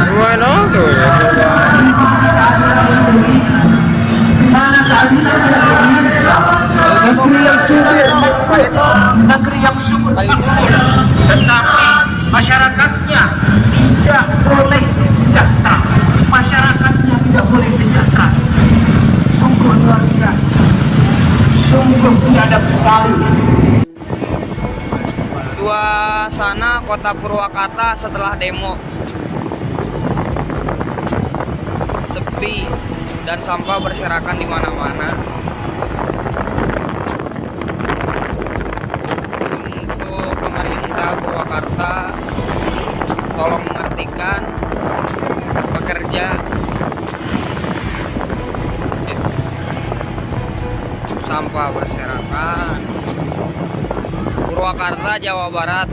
Gimana tuh ya? Negeri yang subur tetapi masyarakatnya tidak boleh sejahtera, masyarakatnya tidak boleh sejahtera. Sungguh luar biasa, sungguh biadab sekali. Suasana kota Purwakarta setelah demo, sepi dan sampah berserakan di mana-mana. Untuk pemerintah Purwakarta, tolong mengartikan pekerja sampah berserakan. Purwakarta, Jawa Barat.